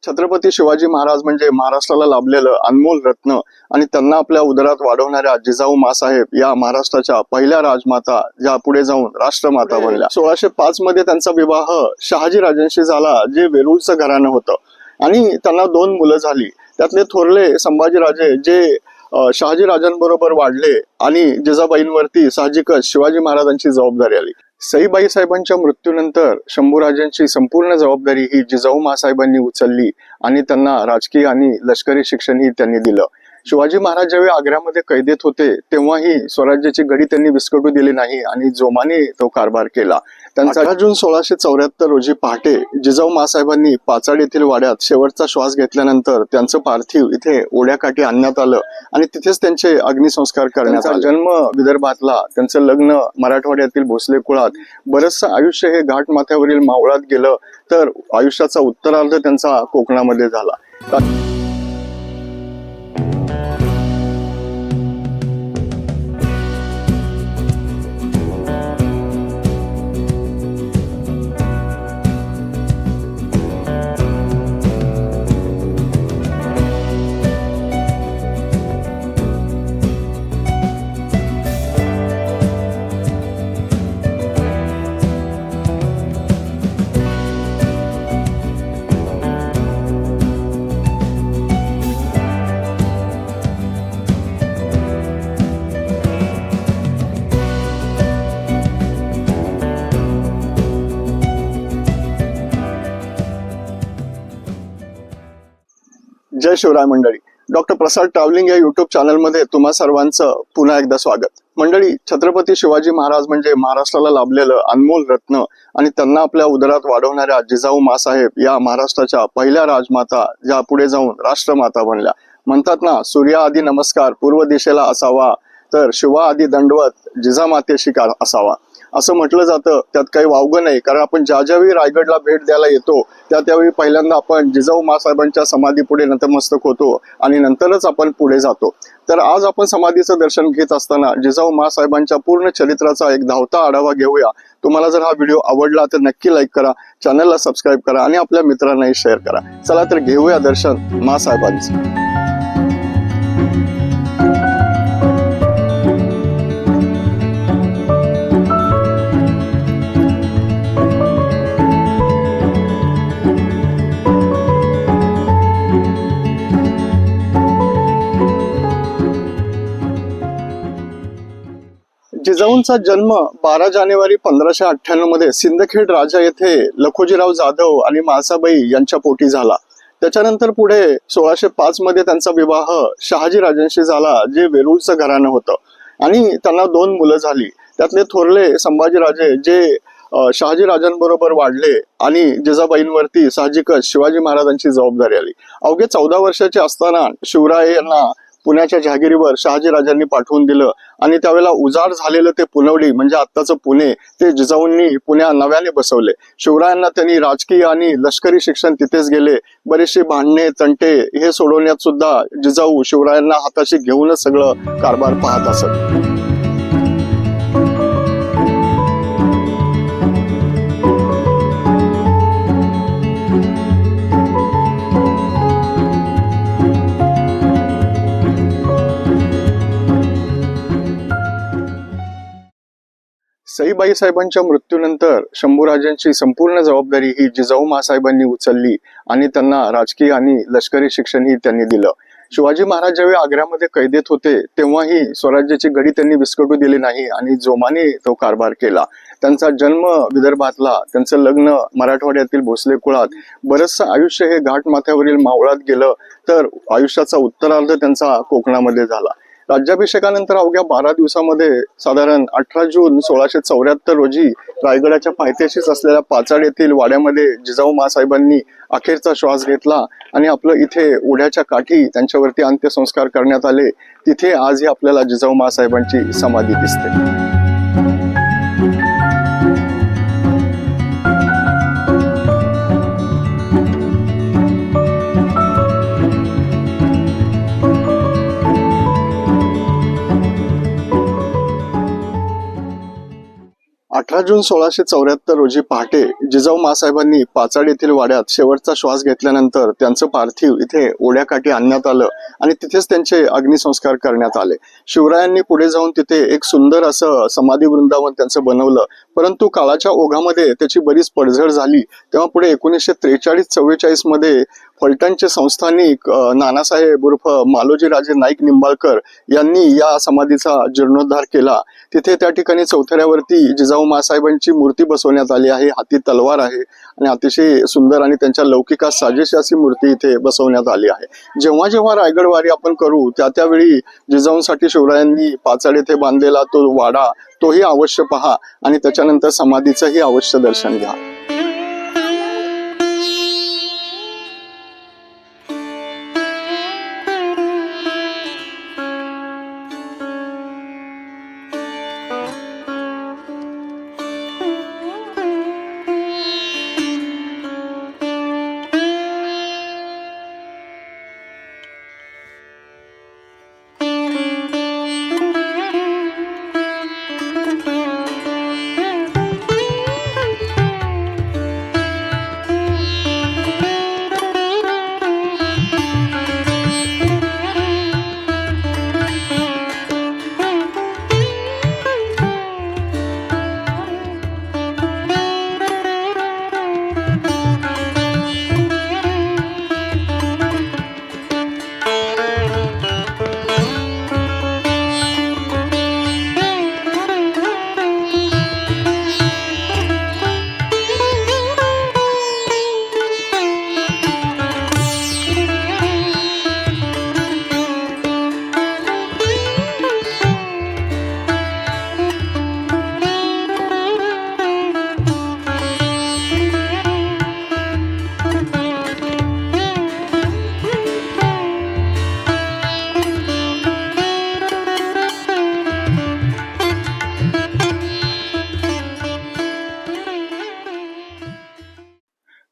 छत्रपती शिवाजी महाराज म्हणजे महाराष्ट्राला लाभलेलं अनमोल रत्न आणि त्यांना आपल्या उदरात वाढवणाऱ्या जिजाऊ मासाहेब या महाराष्ट्राच्या पहिल्या राजमाता, ज्या पुढे जाऊन राष्ट्रमाता बनल्या। 1605 मध्ये त्यांचा विवाह शहाजी राजांशी झाला, जे वेरूळचं घराणं होतं आणि त्यांना 2 मुलं झाली। त्यातले थोरले संभाजीराजे जे शहाजी राजांबरोबर वाढले आणि जिजाबाईंवरती साहजिकच शिवाजी महाराजांची जबाबदारी आली। सईबाई साहेबांच्या मृत्यूनंतर शंभूराजांची संपूर्ण जबाबदारी ही जिजाऊ मासाहेबांनी उचलली आणि त्यांना राजकीय आणि लष्करी शिक्षणही त्यांनी दिलं। शिवाजी महाराज ज्यावेळी आग्र्यामध्ये कैदेत होते तेव्हाही स्वराज्याची घडी त्यांनी विस्कटू दिली नाही आणि जोमाने तो कारभार केला। त्यांचा 18 जून 1674 रोजी पहाटे जिजाऊ मासाहेबांनी पाचाड येथील वाड्यात शेवटचा श्वास घेतल्यानंतर त्यांचं पार्थिव इथे ओढ्याकाठी आणण्यात आलं आणि तिथेच त्यांचे अग्निसंस्कार करण्यात आले। जन्म विदर्भातला, त्यांचं लग्न मराठवाड्यातील भोसले कुळात, बरंचसं आयुष्य हे घाट माथ्यावरील मावळात गेलं, तर आयुष्याचा उत्तरार्ध त्यांचा कोकणामध्ये झाला। जय शिवराय मंडळी, डॉक्टर प्रसाद ट्रॅव्हलिंग या युट्यूब चॅनल मध्ये तुम्हा सर्वांचं पुन्हा एकदा स्वागत। मंडळी, छत्रपती शिवाजी महाराज म्हणजे महाराष्ट्राला लाभलेलं अनमोल रत्न आणि त्यांना आपल्या उदरात वाढवणाऱ्या जिजाऊ मासाहेब या महाराष्ट्राच्या पहिल्या राजमाता, ज्या पुढे जाऊन राष्ट्रमाता बनल्या। म्हणतात ना, सूर्या आधी नमस्कार पूर्व दिशेला असावा, तर शिवा आधी दंडवत जिजामातेशी असावा असं म्हटलं जातं। त्यात काही वावगं नाही, कारण आपण ज्यावेळी रायगडला भेट द्यायला येतो त्यावेळी पहिल्यांदा आपण जिजाऊ मासाहेबांच्या समाधी पुढे नतमस्तक होतो आणि नंतरच आपण पुढे जातो। तर आज आपण समाधीचं दर्शन घेत असताना जिजाऊ मासाहेबांच्या पूर्ण चरित्राचा एक धावता आढावा घेऊया। तुम्हाला जर हा व्हिडिओ आवडला तर नक्की लाईक करा, चॅनलला सबस्क्राईब करा आणि आपल्या मित्रांनाही शेअर करा। चला तर घेऊया दर्शन मासाहेबांचं। जिजाऊंचा जन्म 12 जानेवारी 1598 मध्ये सिंदखेड राजा येथे लखोजीराव जाधव आणि माळसाबाई यांच्या पोटी झाला। त्याच्यानंतर पुढे 1605 मध्ये त्यांचा विवाह शहाजी राजांशी झाला, जे वेरूळचं घराणं होतं आणि त्यांना 2 मुलं झाली। त्यातले थोरले संभाजीराजे जे शहाजी राजांबरोबर वाढले आणि जिजाबाईंवरती साहजिकच शिवाजी महाराजांची जबाबदारी आली। अवघे 14 वर्षाचे असताना शिवराय यांना पुण्याच्या जहागिरीवर शहाजी राजांनी पाठवून दिलं आणि त्यावेळेला उजाड झालेलं ते पुनवडी म्हणजे आत्ताचं पुणे, ते जिजाऊंनी पुण्या नव्याने बसवले। शिवरायांना त्यांनी राजकीय आणि लष्करी शिक्षण तिथेच गेले। बरेचसे भांडणे तंटे हे सोडवण्यात सुद्धा जिजाऊ शिवरायांना हाताशी घेऊनच सगळं कारभार पाहत असत। सईबाई साहेबांच्या मृत्यूनंतर शंभूराजांची संपूर्ण जबाबदारी ही जिजाऊ मासाहेबांनी उचलली आणि त्यांना राजकीय आणि लष्करी शिक्षणही त्यांनी दिलं। शिवाजी महाराज ज्यावेळी आग्र्यामध्ये कैदेत होते तेव्हाही स्वराज्याची घडी त्यांनी विस्कटू दिली नाही आणि जोमाने तो कारभार केला। त्यांचा जन्म विदर्भातला, त्यांचं लग्न मराठवाड्यातील भोसले कुळात, बरंचसं आयुष्य हे घाट माथ्यावरील मावळात गेलं, तर आयुष्याचा उत्तरार्ध त्यांचा कोकणामध्ये झाला। राज्याभिषेकानंतर अवघ्या 12 दिवसामध्ये साधारण 18 जून 1674 रोजी रायगडाच्या पायथ्याशीच असलेल्या पाचाड येथील वाड्यामध्ये जिजाऊ मासाहेबांनी अखेरचा श्वास घेतला आणि आपलं इथे ओढ्याच्या काठी त्यांच्यावरती अंत्यसंस्कार करण्यात आले। तिथे आजही आपल्याला जिजाऊ मासाहेबांची समाधी दिसते। 18 18 जून 1674 रोजी पहाटे जिजाऊ मासाहेबांनी पाचाड येथील वाड्यात शेवटचा श्वास घेतल्यानंतर त्यांचं पार्थिव इथे ओढ्याकाठी आणण्यात आलं आणि तिथेच त्यांचे अग्निसंस्कार करण्यात आले. शिवरायांनी पुढे जाऊन तिथे एक सुंदर असं समाधी वृंदावन त्यांचं बनवलं, परंतु काळाच्या ओघामध्ये त्याची बरीच पडझड झाली. तेव्हा पुढे 1943-44 मध्ये फलटणचे संस्थानिक नानासाहेब उर्फ मालोजी राजे नाईक निंबाळकर यांनी या समाधीचा जीर्णोद्धार केला. तिथे त्या ठिकाणी चौथऱ्यावरती जिजाऊ मासाहेबांची मूर्ती बसवण्यात आली आहे. हाती तलवार आहे आणि अतिशय सुंदर आणि त्यांच्या लौकिकास साजेशी अशी मूर्ती इथे बसवण्यात आली आहे. जेव्हा जेव्हा रायगड वारी आपण करू त्यावेळी जिजाऊंसाठी शिवरायांनी पाचाड येथे बांधलेला तो वाडा तोही अवश्य पहा आणि त्याच्यानंतर समाधीचंही अवश्य दर्शन घ्या.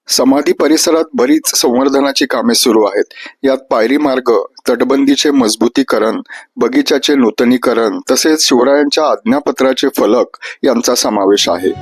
समाधी परिसरात बरीच संवर्धनाची कामे सुरू आहेत. यात पायरी मार्ग, तटबंदीचे मजबूतीकरण, बगीच्याचे नूतनीकरण तसेच शिवरायांच्या आज्ञापत्राचे फलक यांचा समावेश आहे.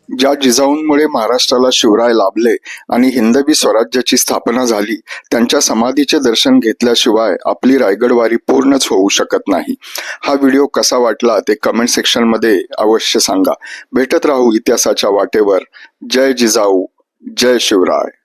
ज्या जिजाऊंमुळे महाराष्ट्राला शिवराय लाभले आणि हिंदवी स्वराज्याची स्थापना झाली, त्यांच्या समाधीचे दर्शन घेतल्याशिवाय आपली रायगड वारी पूर्णच होऊ शकत नाही. हा व्हिडिओ कसा वाटला ते कमेंट सेक्शन मध्ये अवश्य सांगा. भेटत राहू इतिहासाच्या वाटेवर. जय जिजाऊ, जय शिवराय.